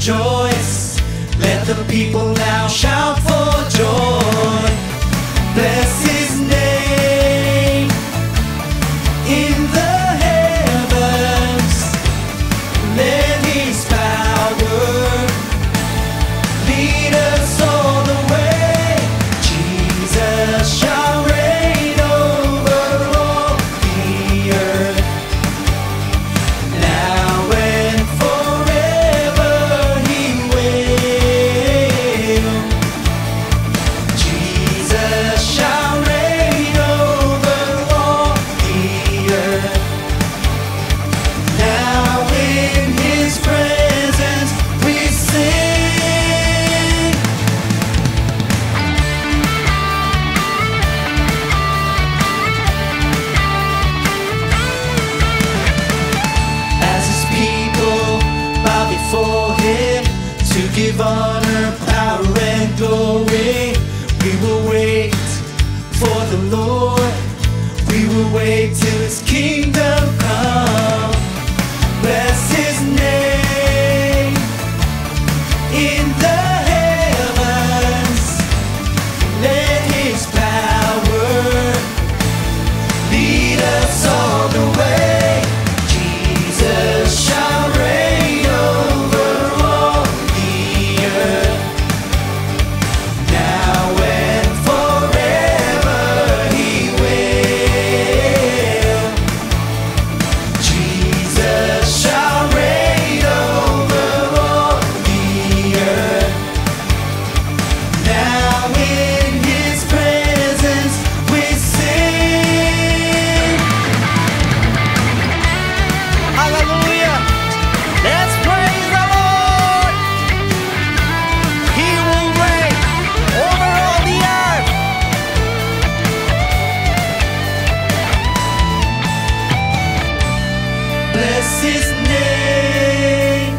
rejoice. Let the people now shout for joy. Bless His name in the heavens. Let His power lead us all the way. Jesus shall reign over all the earth, now and forever He will. Jesus shall reign over all the earth, now in His presence we sing. As His people bow before Him to give honor, power, and glory, we will wait for the Lord. We will wait till His kingdom come. Bless His name in the heavens. Let His power lead us all the way. Jesus shall reign over all the earth, now and forever He will. Jesus shall reign over all the earth, now in His presence we sing. Hallelujah! Let's praise the Lord! He will reign over all the earth! Bless His name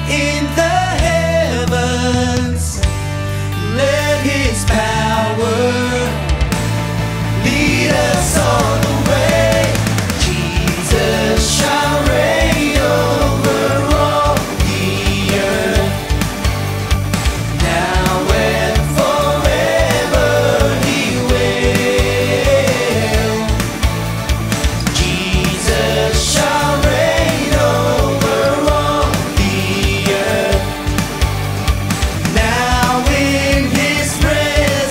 in the heavens. Let His power lead us all the way. Jesus shall reign over all the earth, now and forever He will. Jesus shall reign over all the earth, now in His presence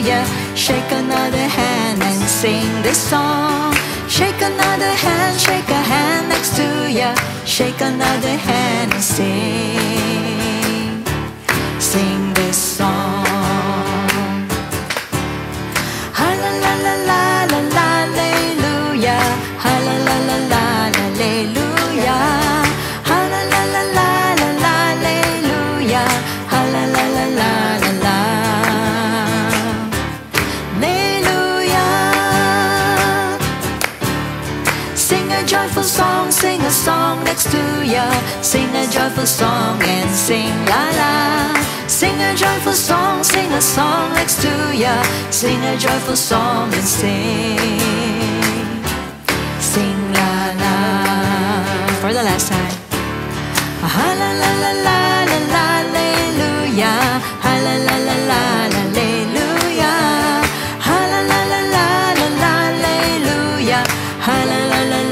hallelujah. Shake another hand and sing this song. Shake another hand, shake a hand next to ya. Shake another hand and sing this song. Hallelujah, hallelujah, hallelujah, hallelujah, hallelujah, hallelujah. Sing a joyful song, sing a song next to ya. Sing a joyful song and sing la la. Sing a joyful song, sing a song next to ya. Sing a joyful song and sing la la. For the last time. Hallelujah, hallelujah, hallelujah, hallelujah, hallelujah, hallelujah.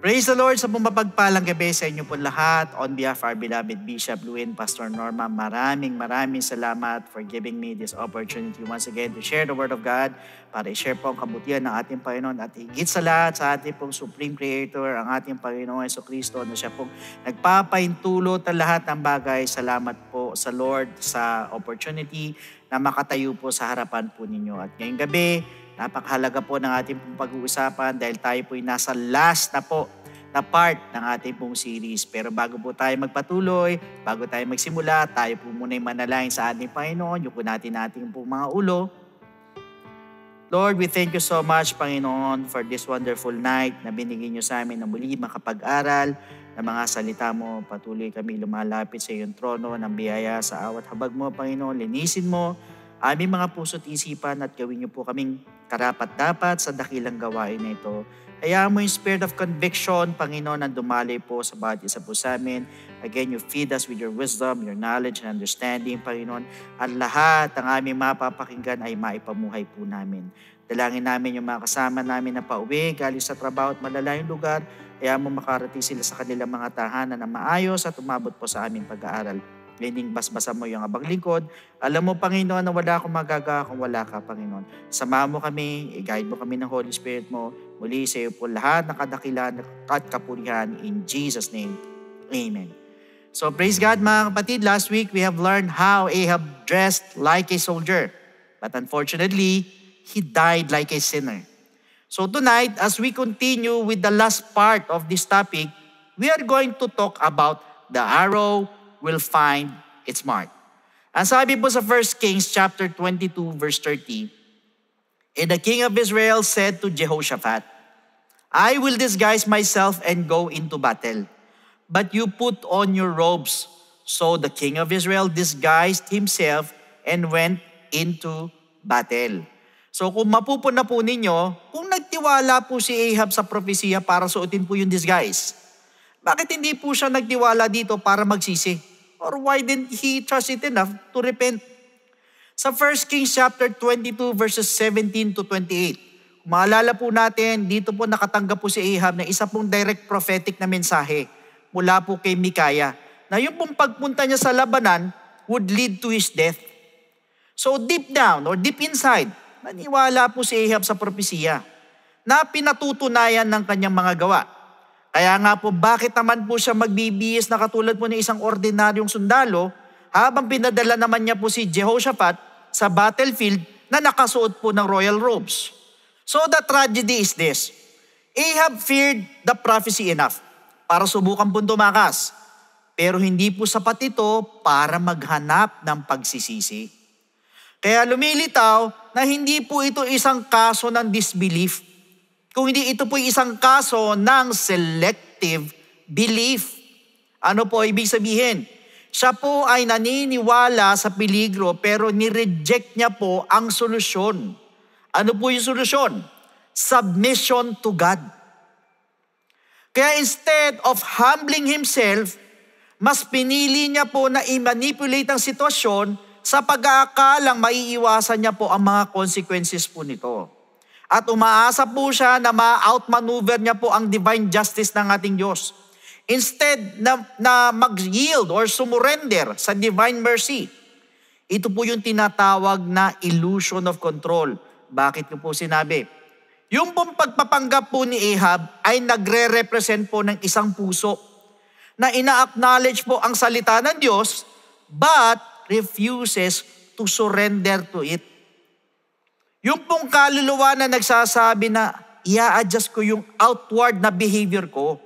Praise the Lord sa pumapagpalang gabi sa inyo po lahat. On behalf of our beloved Bishop Luwin, Pastor Norma, maraming salamat for giving me this opportunity once again to share the Word of God, para i-share po ang kabutihan ng ating Panginoon at higit sa lahat sa ating pong Supreme Creator, ang ating Panginoon Jesucristo, na siya pong nagpapaintulot ng lahat ng bagay. Salamat po sa Lord sa opportunity na makatayo po sa harapan po ninyo. At ngayong gabi, napakahalaga po ng ating pong pag-uusapan dahil tayo po'y nasa last na po na part ng ating pong series. Pero bago po tayo magpatuloy, bago tayo magsimula, tayo po muna'y manalangin sa ating Panginoon. Yuko natin pong mga ulo. Lord, we thank you so much, Panginoon, for this wonderful night na binigyan niyo sa amin na muli makapag-aral ng mga salita mo. Patuloy kami lumalapit sa iyong trono ng biyaya sa awat habag mo, Panginoon. Linisin mo aming mga puso't isipan at gawin niyo po kaming karapat-dapat sa dakilang gawain na ito. Hayaan mo yung spirit of conviction, Panginoon, na dumaloy po sa bawat isa po sa amin. Again, you feed us with your wisdom, your knowledge, and understanding, Panginoon. At lahat ng aming mapapakinggan ay maipamuhay po namin. Dalangin namin yung mga kasama namin na pauwi, galing sa trabaho at malalayong lugar. Hayaan mo makarating sila sa kanilang mga tahanan na maayos at umabot po sa aming pag-aaral. Lining basbasa mo yung abang lingkod. Alam mo, Panginoon, na wala akong magagawa kung wala ka, Panginoon. Samahan mo kami, i-guide mo kami ng Holy Spirit mo. Muli sa iyo po lahat ng kadakilan at kapurihan. In Jesus' name, Amen. So praise God, mga kapatid. Last week, we have learned how Ahab dressed like a soldier. But unfortunately, he died like a sinner. So tonight, as we continue with the last part of this topic, we are going to talk about the arrow will find its mark. Ang sabi po sa 1 Kings chapter 22 verse 30, and the king of Israel said to Jehoshaphat, I will disguise myself and go into battle, but you put on your robes. So the king of Israel disguised himself and went into battle. So kung mapupuna po ninyo, kung nagtiwala po si Ahab sa propesiya para suotin po yung disguise, bakit hindi po siya nagtiwala dito para magsisi? Or why didn't he trust it enough to repent? Sa 1 Kings chapter 22 verses 17 to 28, maalala po natin, dito po nakatanggap po si Ahab na isa pong direct prophetic na mensahe mula po kay Micaiah, na yung pong pagpunta niya sa labanan would lead to his death. So deep down or deep inside, naniwala po si Ahab sa propesiya na pinatutunayan ng kanyang mga gawa. Kaya nga po, bakit naman po siya magbibihis na katulad po ng isang ordinaryong sundalo habang pinadala naman niya po si Jehoshaphat sa battlefield na nakasuot po ng royal robes? So the tragedy is this. Ahab feared the prophecy enough para subukan po tumakas. Pero hindi po sapat ito para maghanap ng pagsisisi. Kaya lumilitaw na hindi po ito isang kaso ng disbelief, kung hindi ito po isang kaso ng selective belief. Ano po ibig sabihin? Siya po ay naniniwala sa peligro pero ni-reject niya po ang solusyon. Ano po yung solusyon? Submission to God. Kaya instead of humbling himself, mas pinili niya po na i-manipulate ang sitwasyon sa pag-aakalang maiiwasan niya po ang mga consequences po nito. At umaasa po siya na ma-outmaneuver niya po ang divine justice ng ating Diyos. Instead na mag-yield or sumurrender sa divine mercy, ito po yung tinatawag na illusion of control. Bakit ko po sinabi? Yung pong pagpapanggap po ni Ahab ay nagre-represent po ng isang puso na ina-acknowledge po ang salita ng Diyos but refuses to surrender to it. Yung pong kaluluwa na nagsasabi na i-adjust ko yung outward na behavior ko,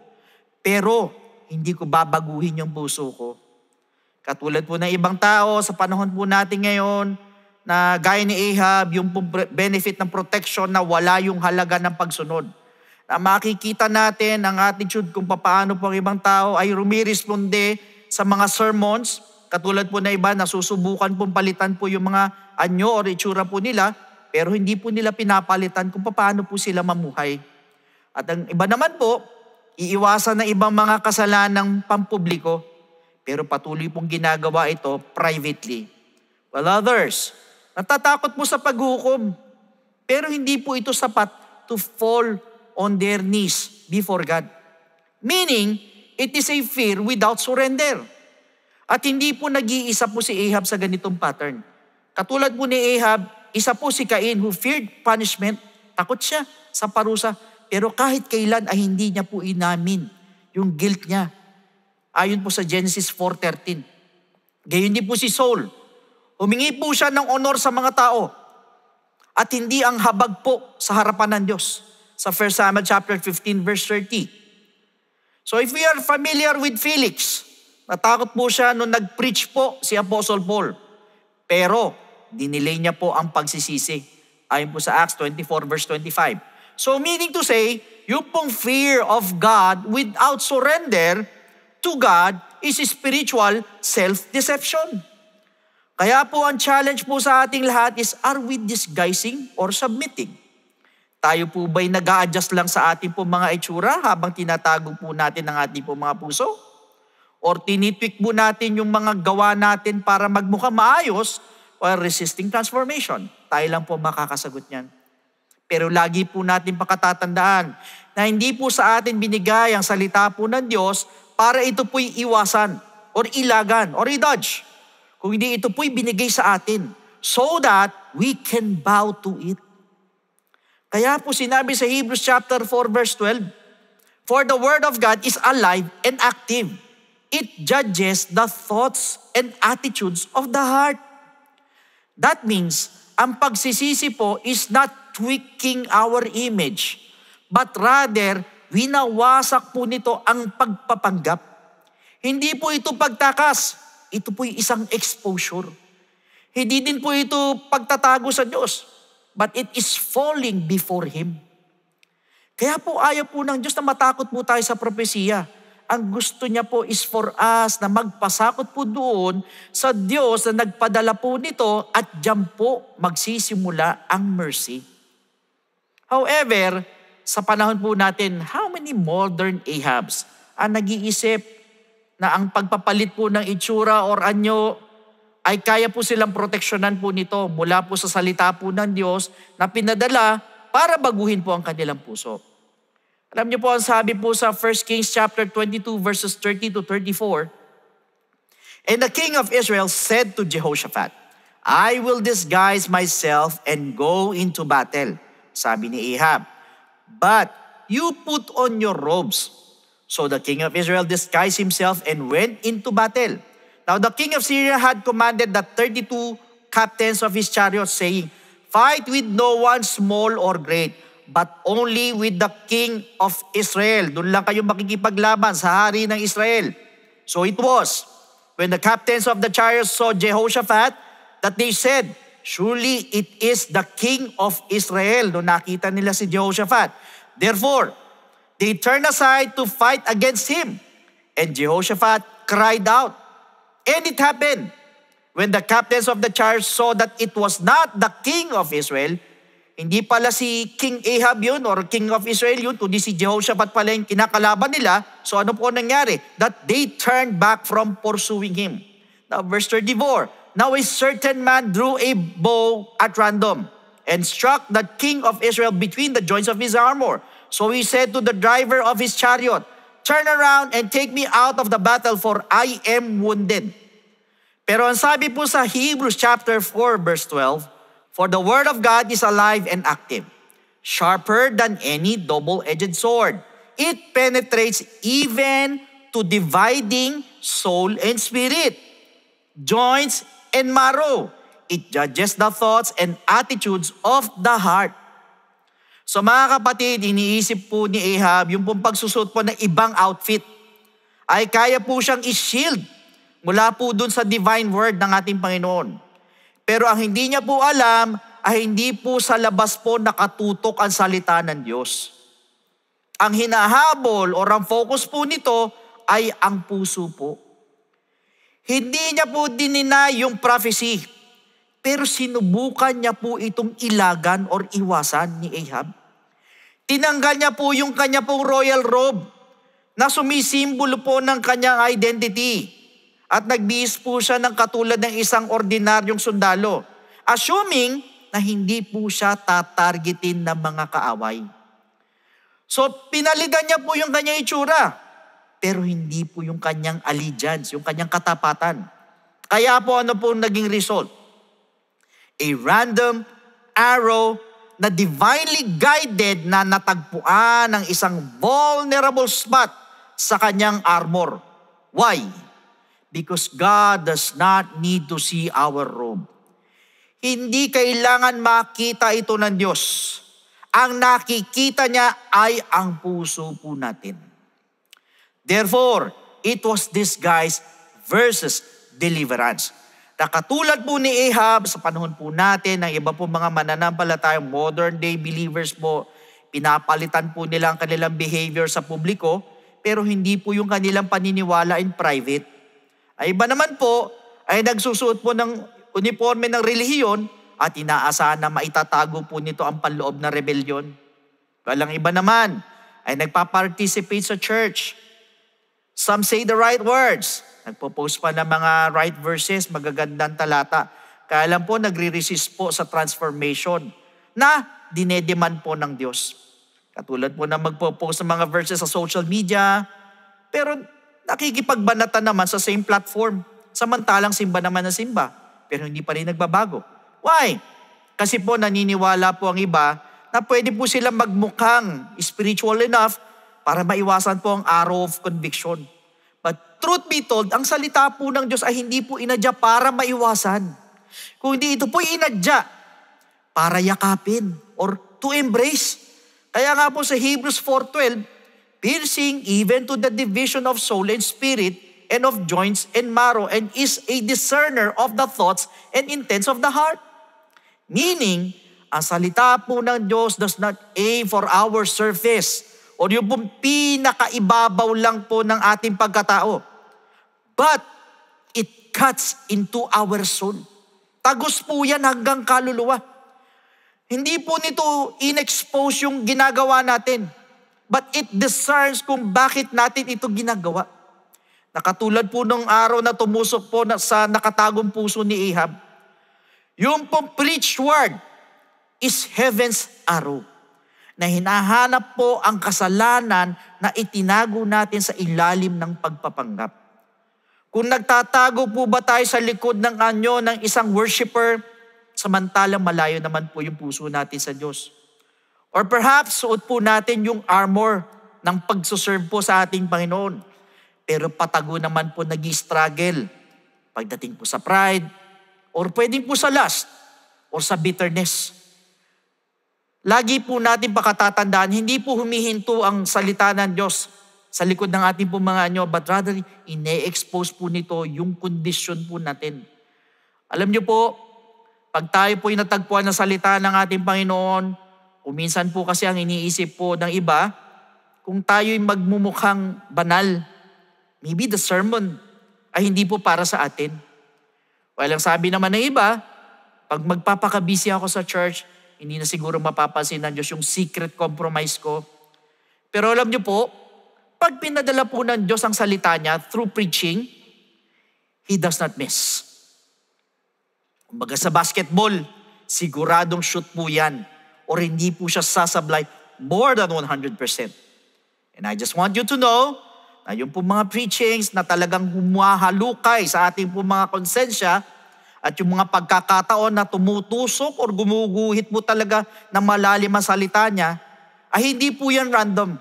pero hindi ko babaguhin yung puso ko. Katulad po ng ibang tao sa panahon po natin ngayon na gaya ni Ahab, yung pong benefit ng protection na wala yung halaga ng pagsunod. Na makikita natin ang attitude kung paano po ang ibang tao ay rumiresponde sa mga sermons. Katulad po na iba, nasusubukan pong palitan po yung mga anyo o itsura po nila, pero hindi po nila pinapalitan kung paano po sila mamuhay. At ang iba naman po, iiwasan ng ibang mga kasalanang pampubliko, pero patuloy pong ginagawa ito privately. While others, natatakot po sa paghukom, pero hindi po ito sapat to fall on their knees before God. Meaning, it is a fear without surrender. At hindi po nag-iisa po si Ahab sa ganitong pattern. Katulad po ni Ahab, isa po si Cain who feared punishment. Takot siya sa parusa. Pero kahit kailan ay hindi niya po inamin yung guilt niya. Ayon po sa Genesis 4:13. Gayon din po si Saul. Humingi po siya ng honor sa mga tao. At hindi ang habag po sa harapan ng Diyos. Sa 1 Samuel chapter 15 verse 30. So if we are familiar with Felix, natakot po siya nung nag-preach po si Apostle Paul. Pero dinilay niya po ang pagsisisi. Ayon po sa Acts 24 verse 25. So meaning to say, yung pong fear of God without surrender to God is spiritual self-deception. Kaya po ang challenge po sa ating lahat is, are we disguising or submitting? Tayo po ba'y nag-a-adjust lang sa ating po mga itsura habang tinatago po natin ang ating po mga puso? Or tinitwik po natin yung mga gawa natin para magmukha maayos while resisting transformation? Tayo lang po makakasagot niyan. Pero lagi po natin pakatatandaan na hindi po sa atin binigay ang salita po ng Diyos para ito po'y iwasan or ilagan or i-dodge. Kung hindi, ito po'y binigay sa atin so that we can bow to it. Kaya po sinabi sa Hebrews chapter 4 verse 12, for the word of God is alive and active. It judges the thoughts and attitudes of the heart. That means, ang pagsisisi po is not tweaking our image, but rather, winawasak po nito ang pagpapanggap. Hindi po ito pagtakas, ito po isang exposure. Hindi din po ito pagtatago sa Diyos, but it is falling before Him. Kaya po ayaw po ng Diyos na matakot po tayo sa propesiya. Ang gusto niya po is for us na magpasakot po doon sa Diyos na nagpadala po nito at diyan po magsisimula ang mercy. However, sa panahon po natin, how many modern Ahabs ang nag-iisip na ang pagpapalit po ng itsura or anyo ay kaya po silang proteksyonan po nito mula po sa salita po ng Diyos na pinadala para baguhin po ang kanilang puso. Alam niyo po ang sabi po sa 1 Kings chapter 22 verses 30 to 34. And the king of Israel said to Jehoshaphat, I will disguise myself and go into battle. Sabi ni Ahab, but you put on your robes. So the king of Israel disguised himself and went into battle. Now the king of Syria had commanded the 32 captains of his chariots, saying, fight with no one small or great, but only with the king of Israel. Doon lang kayo makikipaglaban sa hari ng Israel. So it was, when the captains of the chariots saw Jehoshaphat, that they said, surely it is the king of Israel. Doon nakita nila si Jehoshaphat. Therefore, they turned aside to fight against him. And Jehoshaphat cried out. And it happened, when the captains of the chariots saw that it was not the king of Israel, hindi pala si King Ahab yun or king of Israel yun, kundi si Jehoshaphat pala yung kinakalaban nila. So ano po nangyari? That they turned back from pursuing him. Now verse 34, now a certain man drew a bow at random and struck the king of Israel between the joints of his armor. So he said to the driver of his chariot, turn around and take me out of the battle, for I am wounded. Pero ang sabi po sa Hebrews chapter 4 verse 12, for the word of God is alive and active, sharper than any double-edged sword. It penetrates even to dividing soul and spirit, joints and marrow. It judges the thoughts and attitudes of the heart. So mga kapatid, iniisip po ni Ahab, yung pong pagsusot po ng ibang outfit, ay kaya po siyang i-shield mula po dun sa divine word ng ating Panginoon. Pero ang hindi niya po alam, ay hindi po sa labas po nakatutok ang salita ng Diyos. Ang hinahabol o ang focus po nito ay ang puso po. Hindi niya po dininay yung prophecy, pero sinubukan niya po itong ilagan or iwasan ni Ahab. Tinanggal niya po yung kanya pong royal robe na sumisimbolo po ng kanyang identity. At nagbihis po siya ng katulad ng isang ordinaryong sundalo, assuming na hindi po siya tatargetin ng mga kaaway. So pinalitan niya po yung kanyang itsura, pero hindi po yung kanyang allegiance, yung kanyang katapatan. Kaya po ano po naging result? A random arrow na divinely guided na natagpuan ng isang vulnerable spot sa kanyang armor. Why? Because God does not need to see our robe. Hindi kailangan makita ito ng Diyos. Ang nakikita niya ay ang puso po natin. Therefore, it was disguise versus deliverance. Nakatulad po ni Ahab sa panahon po natin ng iba po mga mananampalatayang modern day believers po, pinapalitan po nila ang kanilang behavior sa publiko, pero hindi po yung kanilang paniniwala in private. Ay iba naman po ay nagsusuot po ng uniforme ng relihiyon at inaasahan na maitatago po nito ang panloob na rebellion. Walang iba naman ay nagpa-participate sa church. Some say the right words. Nagpo-post pa ng mga right verses, magagandang talata. Kaya lang po nagre-resist po sa transformation na dinedemand po ng Diyos. Katulad po na magpo-post ng mga verses sa social media, pero nakikipagbanatan naman sa same platform. Samantalang simba naman na simba, pero hindi pa rin nagbabago. Why? Kasi po naniniwala po ang iba na pwede po silang magmukhang spiritual enough para maiwasan po ang arrow of conviction. But truth be told, ang salita po ng Diyos ay hindi po inadya para maiwasan. Kung hindi ito po inadya para yakapin or to embrace. Kaya nga po sa Hebrews 4:12, piercing even to the division of soul and spirit and of joints and marrow, and is a discerner of the thoughts and intents of the heart. Meaning, ang salita po ng Diyos does not aim for our surface o yung pong pinakaibabaw lang po ng ating pagkatao. But it cuts into our soul. Tagos po yan hanggang kaluluwa. Hindi po nito in-expose yung ginagawa natin, but it discerns kung bakit natin ito ginagawa. Nakatulad po nung araw na tumusok po sa nakatagong puso ni Ahab. Yung pong preached word is heaven's arrow na hinahanap po ang kasalanan na itinago natin sa ilalim ng pagpapanggap. Kung nagtatago po ba tayo sa likod ng anyo ng isang worshiper, samantalang malayo naman po yung puso natin sa Diyos. Or perhaps suot po natin yung armor ng pagsuserve po sa ating Panginoon. Pero patago naman po nag-struggle pagdating po sa pride, or pwedeng po sa lust, or sa bitterness. Lagi po natin pakatatandaan, hindi po humihinto ang salita ng Diyos sa likod ng ating po mga anyo, but rather, ine-expose po nito yung kondisyon po natin. Alam niyo po, pag tayo po yung natagpuan ng salita ng ating Panginoon, kuminsan po kasi ang iniisip po ng iba, kung tayo'y magmumukhang banal, maybe the sermon ay hindi po para sa atin. Walang sabi naman ng iba, pag magpapakabisi ako sa church, hindi na siguro mapapansin ng Diyos yung secret compromise ko. Pero alam niyo po, pag pinadala po ng Diyos ang salita niya through preaching, He does not miss. Kumbaga sa basketball, siguradong shoot po yan or hindi po siya sasablay more than 100%. And I just want you to know na yung po mga preachings na talagang humahalukay sa ating po mga konsensya at yung mga pagkakataon na tumutusok or gumuguhit mo talaga ng malalim ang salita niya, ay hindi po yan random.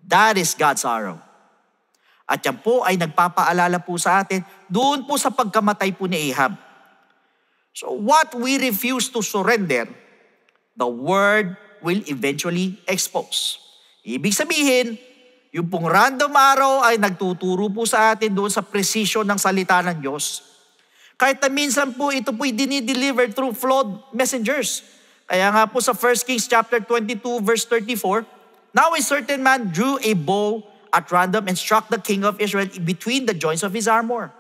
That is God's arrow. At yan po ay nagpapaalala po sa atin doon po sa pagkamatay po ni Ahab. So what we refuse to surrender, the word will eventually expose. Ibig sabihin, yung pong random arrow ay nagtuturo po sa atin doon sa precision ng salita ng Diyos. Kahit na minsan po ito po'y dinideliver through flawed messengers. Kaya nga po sa 1 Kings chapter 22 verse 34, now a certain man drew a bow at random and struck the king of Israel between the joints of his armor.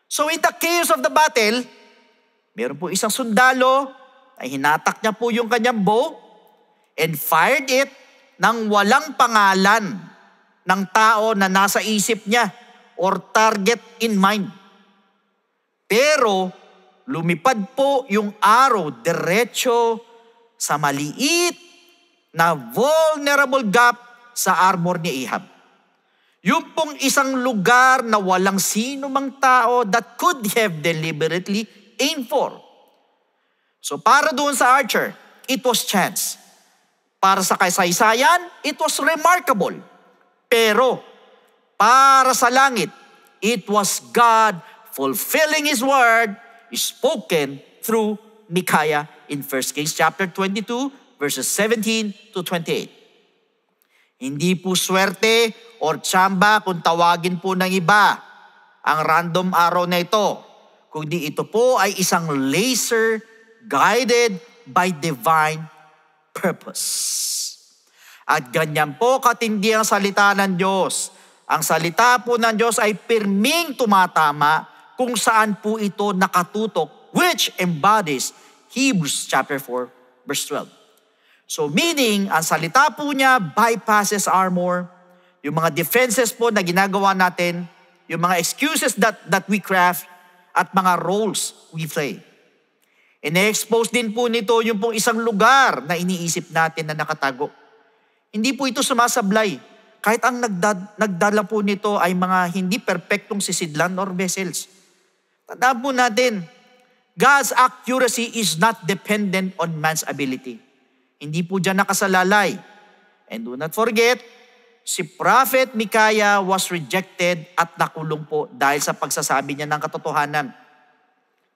So in the chaos of the battle, meron po isang sundalo ay hinatak niya po yung kanyang bow and fired it nang walang pangalan ng tao na nasa isip niya or target in mind. Pero lumipad po yung arrow diretso sa maliit na vulnerable gap sa armor ni Ahab. Yung pong isang lugar na walang sino mang tao that could have deliberately aimed for. So para doon sa archer, it was chance. Para sa kasaysayan, it was remarkable. Pero para sa langit, it was God fulfilling His word spoken through Micaiah in 1 Kings chapter 22 verses 17 to 28. Hindi po swerte or tsamba kung tawagin po ng iba ang random arrow na ito, kundi ito po ay isang laser guided by divine purpose. At ganyan po katindi ang salita ng Diyos. Ang salita po ng Diyos ay pirming tumatama kung saan po ito nakatutok, which embodies Hebrews chapter 4 verse 12. So meaning, ang salita po niya bypasses armor, yung mga defenses po na ginagawa natin, yung mga excuses that we craft, at mga roles we play. Ine-expose din po nito yung pong isang lugar na iniisip natin na nakatago. Hindi po ito sumasablay. Kahit ang nagdala po nito ay mga hindi perpektong sisidlan or vessels. Tandaan po natin, God's accuracy is not dependent on man's ability. Hindi po dyan nakasalalay. And do not forget, si Prophet Micaiah was rejected at nakulong po dahil sa pagsasabi niya ng katotohanan.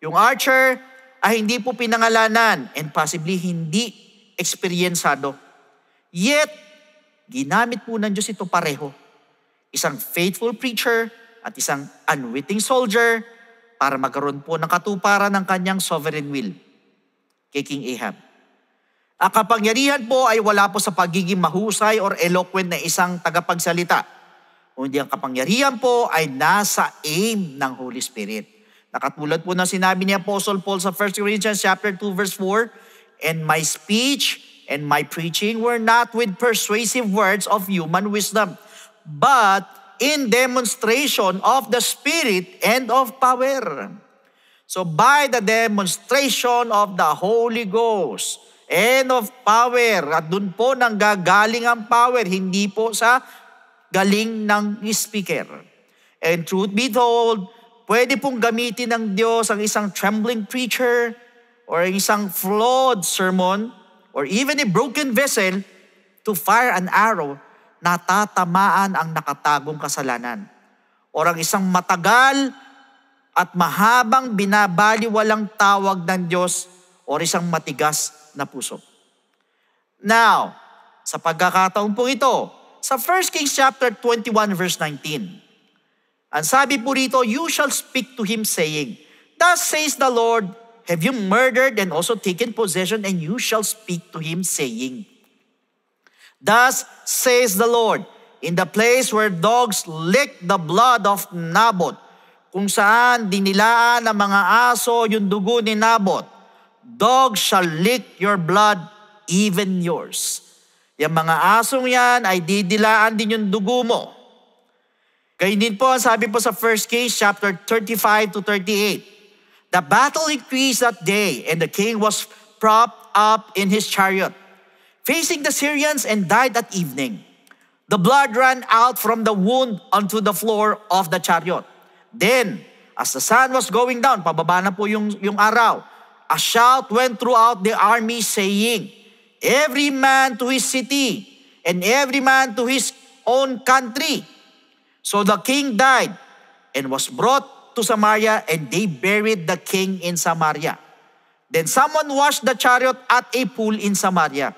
Yung archer ay hindi po pinangalanan and possibly hindi eksperyensado. Yet, ginamit po ng Diyos ito pareho. Isang faithful preacher at isang unwitting soldier para magkaroon po ng katuparan ng kanyang sovereign will kay King Ahab. Ang kapangyarihan po ay wala po sa pagiging mahusay or eloquent na isang tagapagsalita. Kundi ang kapangyarihan po ay nasa aim ng Holy Spirit. Nakatulad po ng sinabi ni Apostle Paul sa 1 Corinthians chapter 2 verse 4, and my speech and my preaching were not with persuasive words of human wisdom, but in demonstration of the Spirit and of power. So by the demonstration of the Holy Ghost and of power, at dun po nang gagaling ang power, hindi po sa galing ng speaker. And truth be told, pwede pong gamitin ng Diyos ang isang trembling preacher or isang flawed sermon or even a broken vessel to fire an arrow na tatamaan ang nakatagong kasalanan. Or ang isang matagal at mahabang binabaliwalang tawag ng Diyos or isang matigas na puso. Now, sa pagkakataon po ito, sa 1 Kings chapter 21 verse 19, ang sabi po rito, you shall speak to him saying, thus says the Lord, have you murdered and also taken possession? And you shall speak to him saying, thus says the Lord, in the place where dogs lick the blood of Naboth, kung saan dinilaan ng mga aso yung dugo ni Naboth, dogs shall lick your blood, even yours. Yung mga asong yan ay didilaan din yung dugo mo. Gayun din po, sabi po sa 1 Kings chapter 35 to 38. The battle increased that day, and the king was propped up in his chariot, facing the Syrians, and died at evening. The blood ran out from the wound onto the floor of the chariot. Then, as the sun was going down, pababa na po yung araw, a shout went throughout the army saying, "Every man to his city, and every man to his own country." So the king died and was brought to Samaria, and they buried the king in Samaria. Then someone washed the chariot at a pool in Samaria,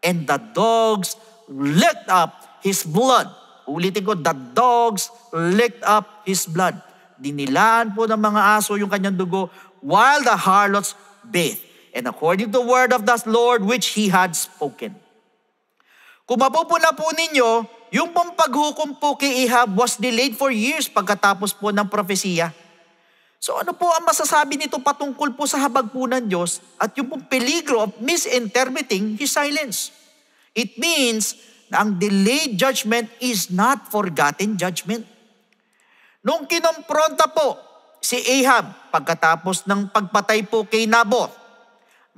and the dogs licked up his blood. Ulitin ko, the dogs licked up his blood. Dinilaan po ng mga aso yung kanyang dugo while the harlots bathed, and according to the word of the Lord which he had spoken. Kung mapupuna po ninyo, yung pong paghukom po kay Ahab was delayed for years pagkatapos po ng propesiya. So ano po ang masasabi nito patungkol po sa habag po ng Diyos at yung pong peligro of misinterpreting His silence? It means na ang delayed judgment is not forgotten judgment. Nung kinompronta po si Ahab pagkatapos ng pagpatay po kay Naboth,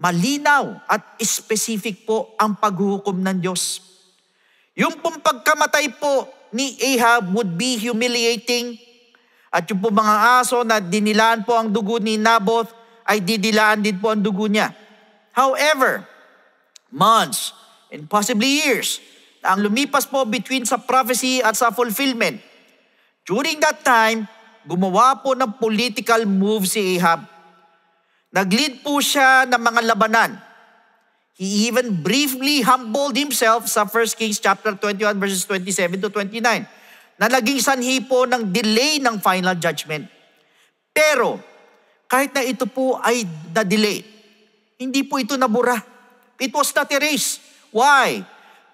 malinaw at specific po ang paghukom ng Diyos. Yung pong pagkamatay po ni Ahab would be humiliating, at yung pong mga aso na dinilaan po ang dugo ni Naboth ay didilaan din po ang dugo niya. However, months and possibly years na ang lumipas po between sa prophecy at sa fulfillment. During that time, gumawa po ng political move si Ahab. Nag-lead po siya ng mga labanan. He even briefly humbled himself sa 1 Kings chapter 21 verses 27 to 29 na naging sanhi po ng delay ng final judgment. Pero kahit na ito po ay na-delay, hindi po ito nabura. It was not erased. Why?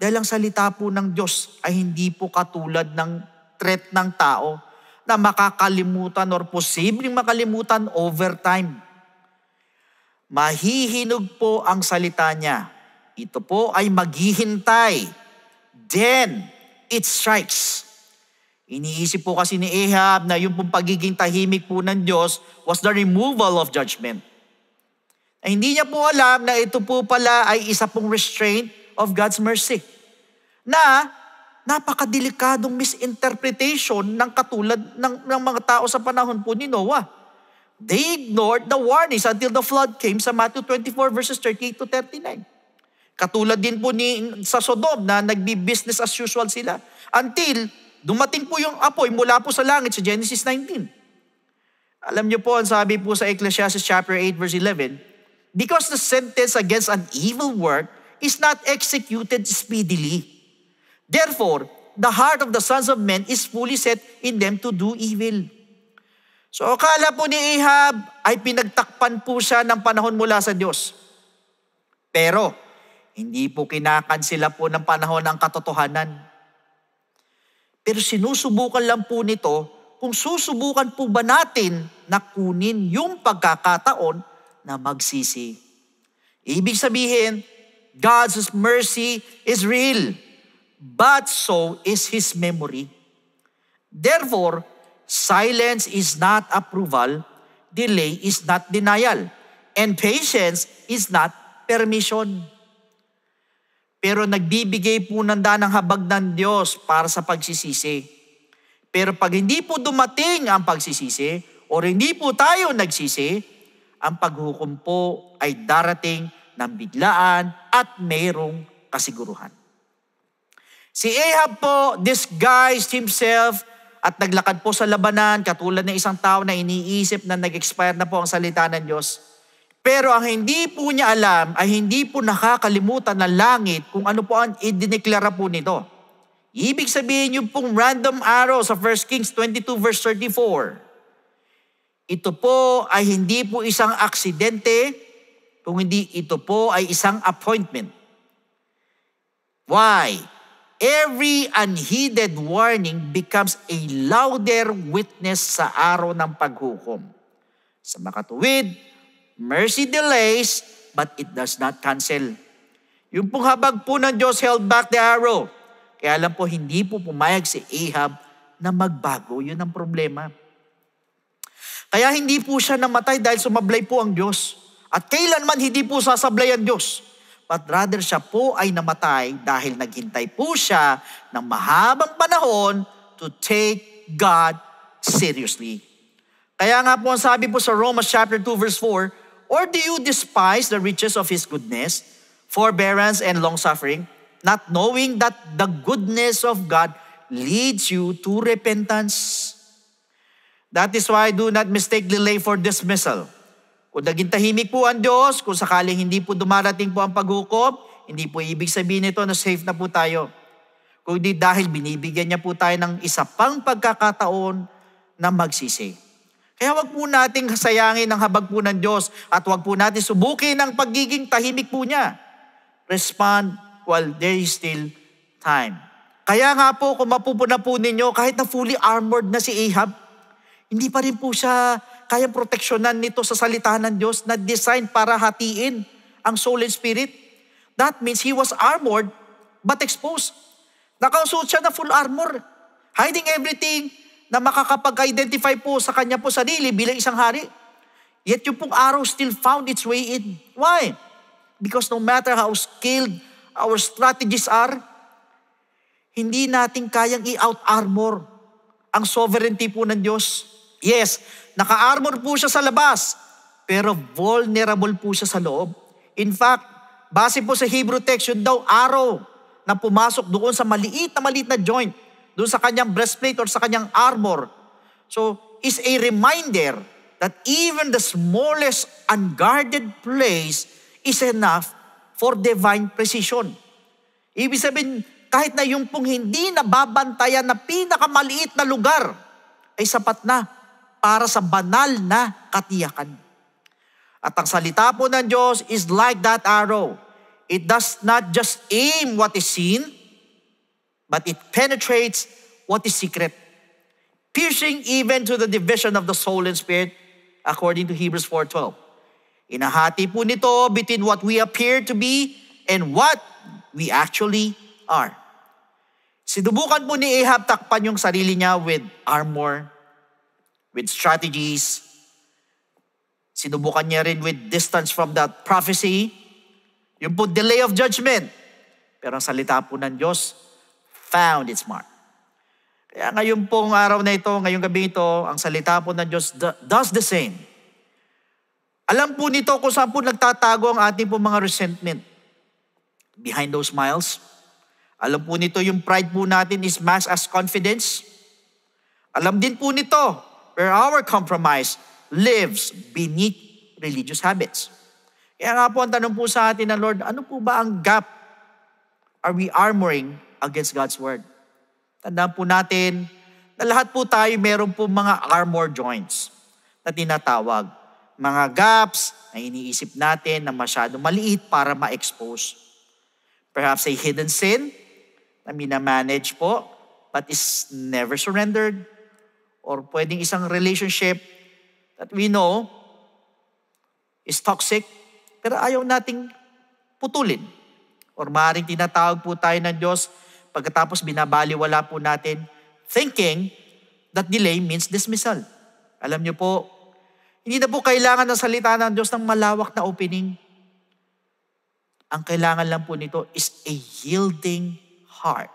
Dahil ang salita po ng Diyos ay hindi po katulad ng threat ng tao na makakalimutan or posibleng makalimutan over time. Mahihinog po ang salita niya. Ito po ay maghihintay. Then, it strikes. Iniisip po kasi ni Ahab na yung pong pagiging tahimik po ng Diyos was the removal of judgment. Ay, hindi niya po alam na ito po pala ay isa pong restraint of God's mercy. Na napakadelikadong misinterpretation ng katulad ng mga tao sa panahon po ni Noah. They ignored the warnings until the flood came sa Matthew 24 verses 38 to 39. Katulad din po sa Sodom na nagbi-business as usual sila until dumating po yung apoy mula po sa langit sa Genesis 19. Alam niyo po, ang sabi po sa Ecclesiastes chapter 8 verse 11, because the sentence against an evil work is not executed speedily. Therefore, the heart of the sons of men is fully set in them to do evil. So akala po ni Ahab ay pinagtakpan po siya ng panahon mula sa Diyos. Pero hindi po kinakansela po ng panahon ang katotohanan. Pero sinusubukan lang po nito kung susubukan po ba natin na kunin yung pagkakataon na magsisi. Ibig sabihin, God's mercy is real, but so is His memory. Therefore, silence is not approval, delay is not denial, and patience is not permission. Pero nagbibigay po ng daan ng habag ng Diyos para sa pagsisisi. Pero pag hindi po dumating ang pagsisisi, o hindi po tayo nagsisi, ang paghukom po ay darating ng biglaan at mayroong kasiguruhan. Si Ahab po disguised himself at naglakad po sa labanan katulad ng isang tao na iniisip na nag-expire na po ang salita ng Diyos. Pero ang hindi po niya alam ay hindi po nakakalimutan ng langit kung ano po ang idineklara po nito. Ibig sabihin yung pong random arrow sa 1 Kings 22 verse 34. Ito po ay hindi po isang aksidente, kung hindi ito po ay isang appointment. Why? Every unheeded warning becomes a louder witness sa araw ng paghukom. Sa makatuwid, mercy delays, but it does not cancel. Yung pong habag po ng Diyos held back the arrow. Kaya alam po, hindi po pumayag si Ahab na magbago. Yun ang problema. Kaya hindi po siya namatay dahil sumablay po ang Diyos. At kailanman hindi po sasablay ang Diyos. But rather siya po ay namatay dahil naghintay po siya ng mahabang panahon to take God seriously. Kaya nga po ang sabi po sa Romans chapter 2 verse 4, or do you despise the riches of His goodness, forbearance, and long-suffering, not knowing that the goodness of God leads you to repentance? That is why do not mistake delay for dismissal. Kung naging tahimik po ang Diyos, kung sakaling hindi po dumarating po ang paghukom, hindi po ibig sabihin nito na safe na po tayo. Kundi dahil binibigyan niya po tayo ng isa pang pagkakataon na magsisi. Kaya wag po nating sayangin ang habag po ng Diyos at wag po natin subukin ang pagiging tahimik po niya. Respond while there is still time. Kaya nga po, kung mapupuna po ninyo, kahit na fully armored na si Ahab, hindi pa rin po siya kayang proteksyonan nito sa salita ng Diyos na designed para hatiin ang soul and spirit. That means he was armored but exposed. Nakasuot siya na full armor, hiding everything na makakapag-identify po sa kanya po sarili bilang isang hari. Yet yung pong arrow still found its way in. Why? Because no matter how skilled our strategies are, hindi natin kayang i-out-armor ang sovereignty po ng Diyos. Yes, naka-armor po siya sa labas, pero vulnerable po siya sa loob. In fact, base po sa Hebrew text, yun daw arrow na pumasok doon sa maliit na joint, doon sa kanyang breastplate or sa kanyang armor. So, is a reminder that even the smallest unguarded place is enough for divine precision. Ibig sabihin, kahit na yung pong hindi nababantayan na pinakamaliit na lugar, ay sapat na para sa banal na katiyakan. At ang salita po ng Diyos is like that arrow. It does not just aim what is seen, but it penetrates what is secret, piercing even to the division of the soul and spirit, according to Hebrews 4:12. Inahati po nito between what we appear to be and what we actually are. Sinubukan po ni Ahab takpan yung sarili niya with armor, with strategies. Sinubukan niya rin with distance from that prophecy. Yung po delay of judgment. Pero ang salita po ng Diyos found its mark. Kaya ngayon pong araw na ito, ngayong gabi ito, ang salita po ng Diyos does the same. Alam po nito kung saan po nagtatago ang ating po mga resentment. Behind those smiles. Alam po nito yung pride po natin is masked as confidence. Alam din po nito where our compromise lives beneath religious habits. Kaya nga po ang tanong po sa atin ng Lord, ano po ba ang gap are we armoring against God's Word? Tandaan po natin na lahat po tayo meron po mga armor joints na tinatawag. Mga gaps na iniisip natin na masyado maliit para ma-expose. Perhaps a hidden sin na minamanage po but is never surrendered. Or pwedeng isang relationship that we know is toxic pero ayaw nating putulin. Or maaaring tinatawag po tayo ng Diyos pagkatapos binabaliwala po natin thinking that delay means dismissal. Alam niyo po, hindi na po kailangan ng salita ng Diyos ng malawak na opening. Ang kailangan lang po nito is a yielding heart.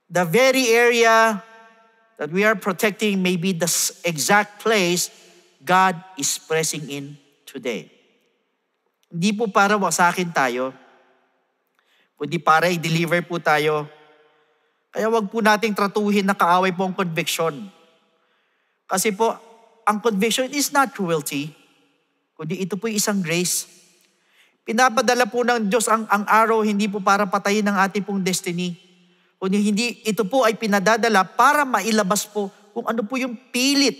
The very area that we are protecting may be the exact place God is pressing in today. Hindi po para wasakin tayo, kundi para i-deliver po tayo. Kaya wag po nating tratuhin na kaaway po ang conviction. Kasi po, ang conviction is not cruelty, kundi ito po isang grace. Pinapadala po ng Diyos ang arrow hindi po para patayin ang ating pong destiny. Kundi ito po ay pinadadala para mailabas po kung ano po yung pilit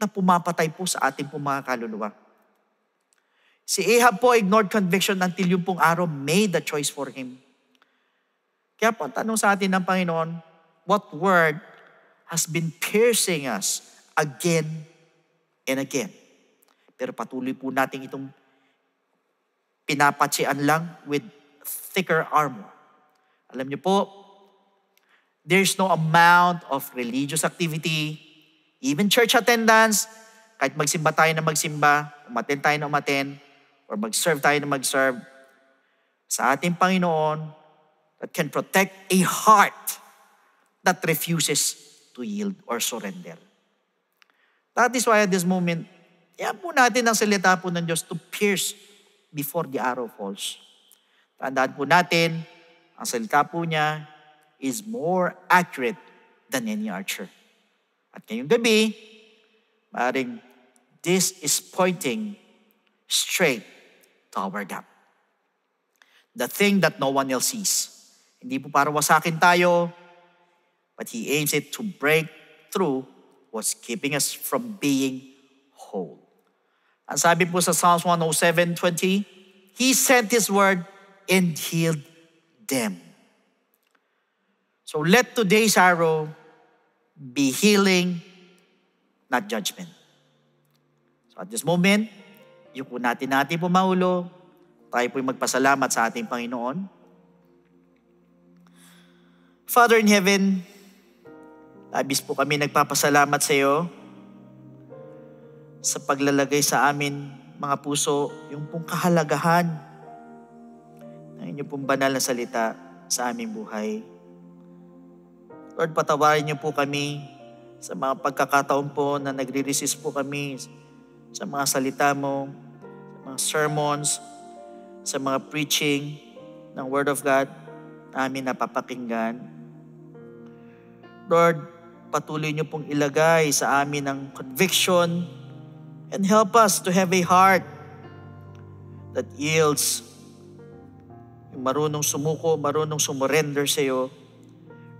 na pumapatay po sa ating pong mga kaluluwa. Si Ahab po ignored conviction until yung pong arrow made the choice for him. Kaya po, tanong sa atin ng Panginoon, what word has been piercing us again and again? Pero patuloy po natin itong pinapatsian lang with thicker armor. Alam niyo po, there's no amount of religious activity, Even church attendance, kahit magsimba tayo na magsimba, umaten tayo na umaten, or mag-serve tayo na mag-serve, sa ating Panginoon, that can protect a heart that refuses to yield or surrender. That is why at this moment, yan po natin ang salita po ng Diyos to pierce before the arrow falls. Tandaan po natin, ang salita po niya is more accurate than any archer. At ngayong gabi, maaaring this is pointing straight to our gap. The thing that no one else sees. Hindi po para wasakin tayo, but He aims it to break through what's keeping us from being whole. Ang sabi po sa Psalms 107:20, He sent His word and healed them. So let today's arrow be healing, not judgment. So at this moment, yuko natin po maulo, tayo po'y magpasalamat sa ating Panginoon. Father in heaven, labis po kami nagpapasalamat sa iyo sa paglalagay sa amin, mga puso, yung pong kahalagahan ng inyong pong banal na salita sa aming buhay. Lord, patawarin niyo po kami sa mga pagkakataon po na nagre-resist po kami sa mga salita mo, sa mga sermons, sa mga preaching ng Word of God na amin napapakinggan. Lord, patuloy niyo pong ilagay sa amin ang conviction and help us to have a heart that yields, yung marunong sumuko, marunong sumurrender sa iyo.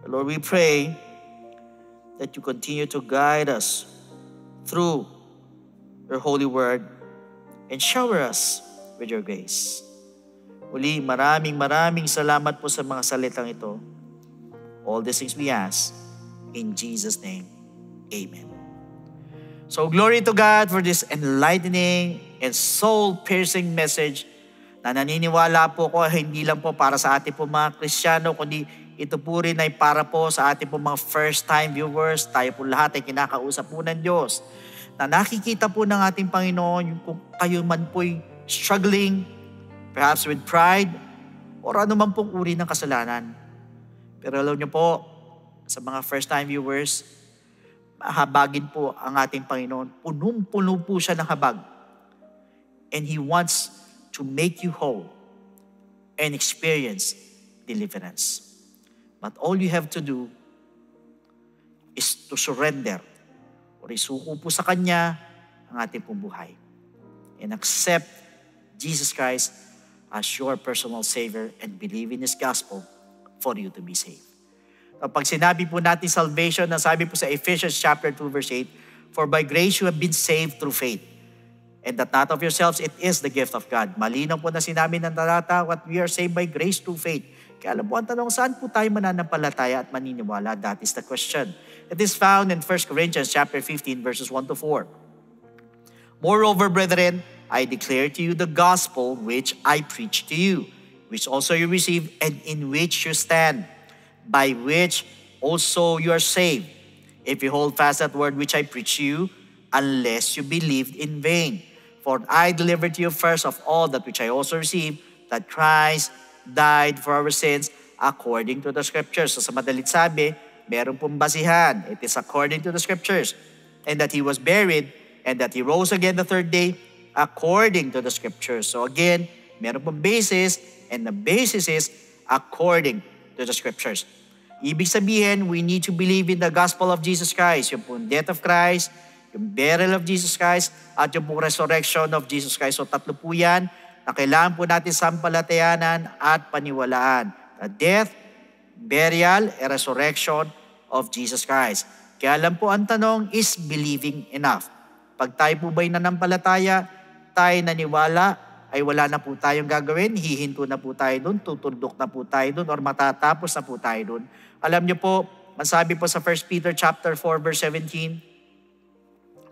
Lord, we pray that you continue to guide us through your holy word and shower us with your grace. Muli, maraming salamat po sa mga salitang ito. All these things we ask in Jesus' name. Amen. So glory to God for this enlightening and soul-piercing message na naniniwala po ko hindi lang po para sa ating po mga Kristiyano, kundi ito po rin ay para po sa ating po mga first-time viewers. Tayo po lahat ay kinakausap po ng Diyos na nakikita po ng ating Panginoon yung kung kayo man po'y struggling, perhaps with pride, or anuman pong uri ng kasalanan. Pero alam niyo po, sa mga first-time viewers, mahabagin po ang ating Panginoon. Punong-puno po siya ng habag. And He wants to make you whole and experience deliverance. But all you have to do is to surrender or isuko po sa Kanya ang ating pong buhay and accept Jesus Christ as your personal Savior and believe in His gospel for you to be saved. Pag sinabi po natin salvation, nasabi po sa Ephesians chapter 2 verse 8, for by grace you have been saved through faith, and that not of yourselves, it is the gift of God. Malinaw po na sinabi ng talata, what we are saved by grace through faith. Kaya alam po ang tanong, saan po tayo mananampalataya at maniniwala? That is the question. It is found in 1 Corinthians chapter 15 verses 1 to 4. Moreover, brethren, I declare to you the gospel which I preach to you, which also you received and in which you stand, by which also you are saved, if you hold fast that word which I preach to you, unless you believed in vain. For I delivered to you first of all that which I also received, that Christ died for our sins according to the Scriptures. So sa madalit sabi, meron pong basihan. It is according to the Scriptures. And that He was buried, and that He rose again the third day according to the Scriptures. So again, meron pong basis, and the basis is according to the Scriptures. Ibig sabihin, we need to believe in the gospel of Jesus Christ, yung pong death of Christ, yung burial of Jesus Christ, at yung pong resurrection of Jesus Christ. So tatlo po yan na kailangan po natin sampalatayanan at paniwalaan. The death, burial, and resurrection of Jesus Christ. Kaya lang po ang tanong is believing enough. Pag tayo po ba'y nanampalataya, tayo naniwala, ay wala na po tayong gagawin, hihinto na po tayo dun, tutundok na po tayo dun, or matatapos na po tayo dun. Alam niyo po, masabi po sa 1 Peter chapter 4 verse 17,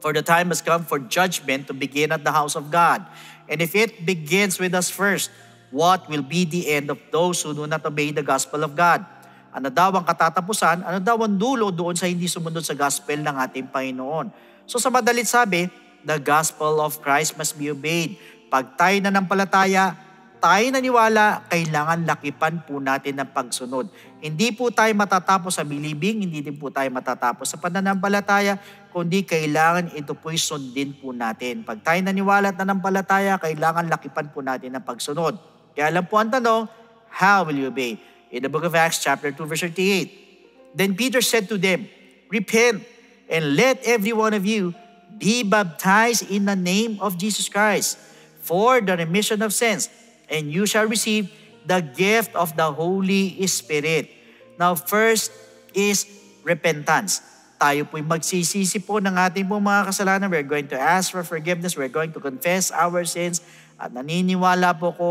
for the time has come for judgment to begin at the house of God. And if it begins with us first, what will be the end of those who do not obey the gospel of God? Ano daw ang katatapusan? Ano daw ang dulo doon sa hindi sumunod sa gospel ng ating Panginoon? So sa madalit sabi, the gospel of Christ must be obeyed. Pag tayo nanampalataya, tayo naniwala, kailangan lakipan po natin ng pagsunod. Hindi po tayo matatapos sa believing, hindi din po tayo matatapos sa pananampalataya, kundi kailangan ito po'y sundin po natin. Pag tayo naniwala at nanampalataya, kailangan lakipan po natin ng pagsunod. Kaya lang po ang tanong, how will you obey? In the book of Acts chapter 2 verse 38, then Peter said to them, repent and let every one of you be baptized in the name of Jesus Christ for the remission of sins, and you shall receive the gift of the Holy Spirit. Now, first is repentance. Tayo po'y magsisisi po ng ating pong mga kasalanan. We're going to ask for forgiveness. We're going to confess our sins. At naniniwala po ko,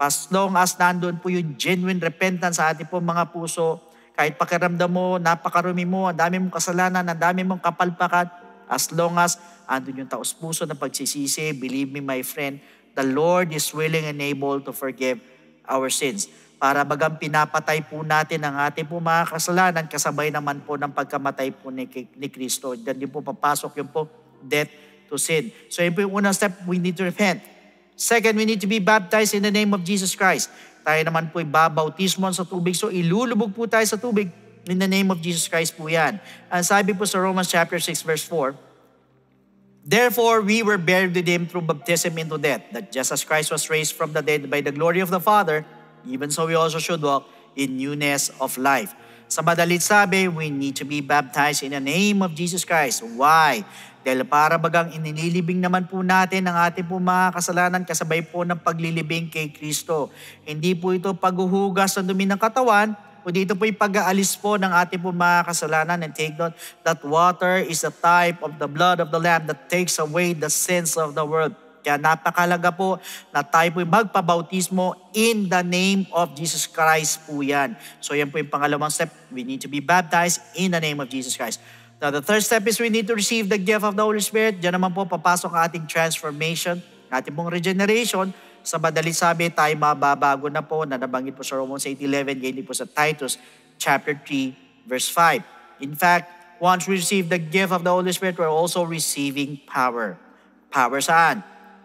as long as nandun po yung genuine repentance sa ating pong mga puso, kahit pakiramdam mo, napakarumi mo, ang dami mong kasalanan, ang dami mong kapalpakan, as long as andun yung taos-puso ng pagsisisi, believe me my friend, the Lord is willing and able to forgive our sins. Para bagang pinapatay po natin ang ating po mga kasalanan, kasabay naman po ng pagkamatay po ni Kristo. Diyan din po papasok yung po death to sin. So yun po yung unang step, we need to repent. Second, we need to be baptized in the name of Jesus Christ. Tayo naman po ibabautismo sa tubig. So ilulubog po tayo sa tubig in the name of Jesus Christ po yan. Ang sabi po sa Romans chapter 6 verse 4, therefore, we were buried with Him through baptism into death, that just as Christ was raised from the dead by the glory of the Father, even so we also should walk in newness of life. Sa madalit sabi, we need to be baptized in the name of Jesus Christ. Why? Dahil para bagang inililibing naman po natin ang ating po mga kasalanan kasabay po ng paglilibing kay Kristo. Hindi po ito paghuhugas ng dumi ng katawan, kundi ito po yung pag-aalis po ng ating po mga kasalanan. And take note, that water is a type of the blood of the Lamb that takes away the sins of the world. Kaya napakalaga po na tayo po yung magpabautismo in the name of Jesus Christ po yan. So yan po yung pangalawang step. We need to be baptized in the name of Jesus Christ. Now the third step is we need to receive the gift of the Holy Spirit. Diyan naman po papasok ang ating transformation, ating pong regeneration. Sa madalit sabi, tayo mababago na po na nabanggit po sa Romans 8:11, ganyan po sa Titus chapter 3 verse 5. In fact, once we receive the gift of the Holy Spirit, we're also receiving power. Power saan?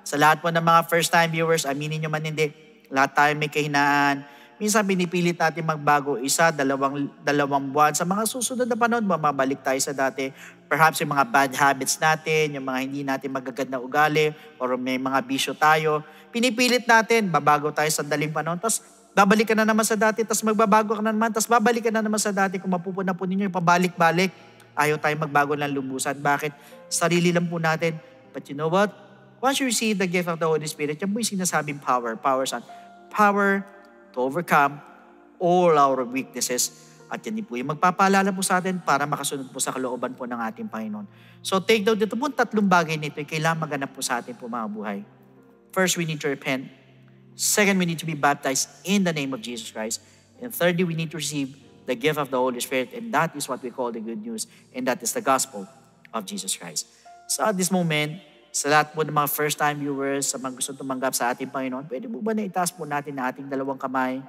Sa lahat po ng mga first-time viewers, aminin nyo man hindi, lahat tayo may kahinaan. Minsan pinipilit natin magbago, isa, dalawang buwan. Sa mga susunod na panahon, mamabalik tayo sa dati. Perhaps yung mga bad habits natin, yung mga hindi natin magagad na ugali, or may mga bisyo tayo. Pinipilit natin, babago tayo sa daling panahon, tapos babalik ka na naman sa dati, tapos magbabago ka na naman, tapos babalik ka na naman sa dati. Kung mapupuna po ninyo, pabalik-balik. Ayaw tayo magbago ng lubusan. Bakit? Sarili lang po natin. But you know what? Once you receive the gift of the Holy Spirit, yan po yung sinasabing power. Power saan? Power to overcome all our weaknesses. At yan din po yung magpapaalala po sa atin para makasunod po sa kalooban po ng ating Panginoon. So take note, dito po tatlong bagay nito yung kailangan maganap po sa ating po mga buhay. First, we need to repent. Second, we need to be baptized in the name of Jesus Christ. And thirdly, we need to receive the gift of the Holy Spirit. And that is what we call the good news. And that is the gospel of Jesus Christ. So at this moment, sa lahat po ng mga first-time viewers, sa mga gusto tumanggap sa ating Panginoon, pwede po ba na itaas po natin na ating dalawang kamay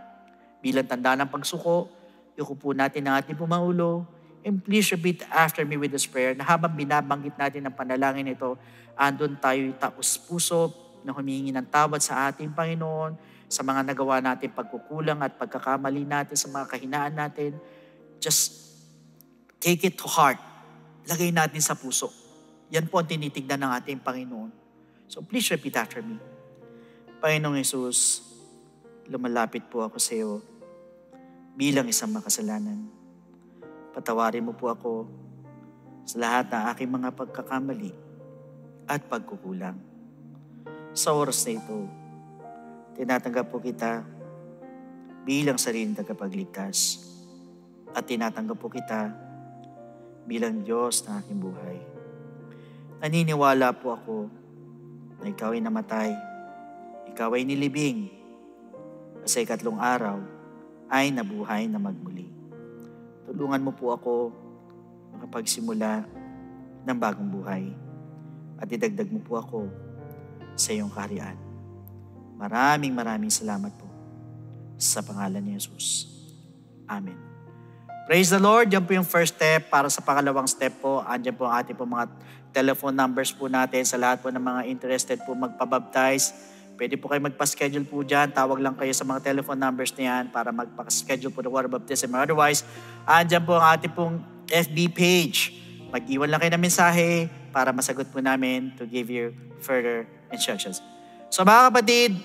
bilang tanda ng pagsuko, yuko po natin ang ating pumaulo, and please repeat after me with this prayer na habang binabanggit natin ang panalangin ito, andun tayo taos puso na humingi ng tawad sa ating Panginoon, sa mga nagawa natin pagkukulang at pagkakamali natin, sa mga kahinaan natin. Just take it to heart. Lagay natin sa puso. Yan po ang tinitignan ng ating Panginoon. So please repeat after me. Panginoong Jesus, lumalapit po ako sa iyo bilang isang makasalanan. Patawarin mo po ako sa lahat ng aking mga pagkakamali at pagkukulang. Sa oras na ito, tinatanggap po kita bilang sariling tagapagligtas at tinatanggap po kita bilang Diyos na aking buhay. Naniniwala po ako na ikaw ay namatay, ikaw ay nilibing, at sa ikatlong araw ay nabuhay na magmuli. Tulungan mo po ako makapagsimula ng bagong buhay at idagdag mo po ako sa iyong kaharian. Maraming salamat po sa pangalan ni Jesus. Amen. Praise the Lord. Yan po yung first step. Para sa pangalawang step po, andyan po ang ating po mga telephone numbers po natin sa lahat po ng mga interested po magpabaptize. Pwede po kayo magpa-schedule po dyan. Tawag lang kayo sa mga telephone numbers na yan para magpa-schedule po ng water baptism. Otherwise, andyan po ang ating pong FB page. Mag-iwan lang kayo ng mensahe para masagot po namin to give you further instructions. So mga kapatid,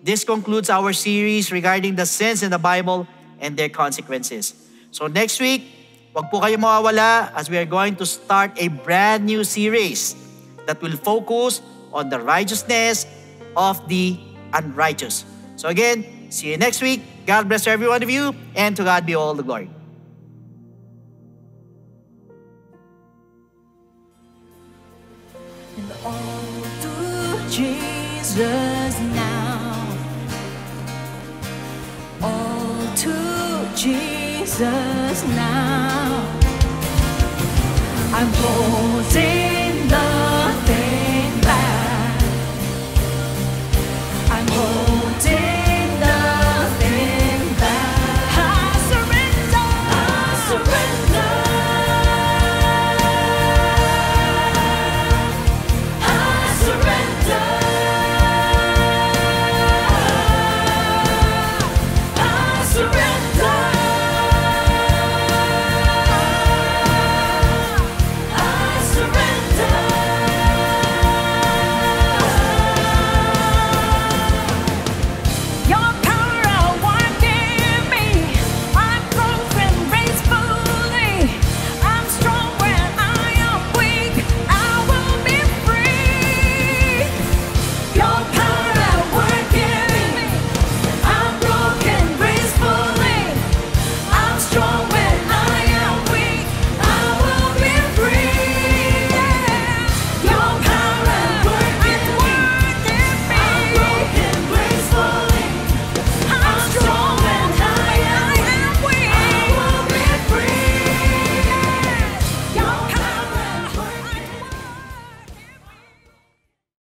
this concludes our series regarding the sins in the Bible and their consequences. So next week, wag po kayo mawawala as we are going to start a brand new series that will focus on the righteousness of the unrighteous. So again, see you next week. God bless every one of you, and to God be all the glory. And all to Jesus now. All to Jesus now. I'm holding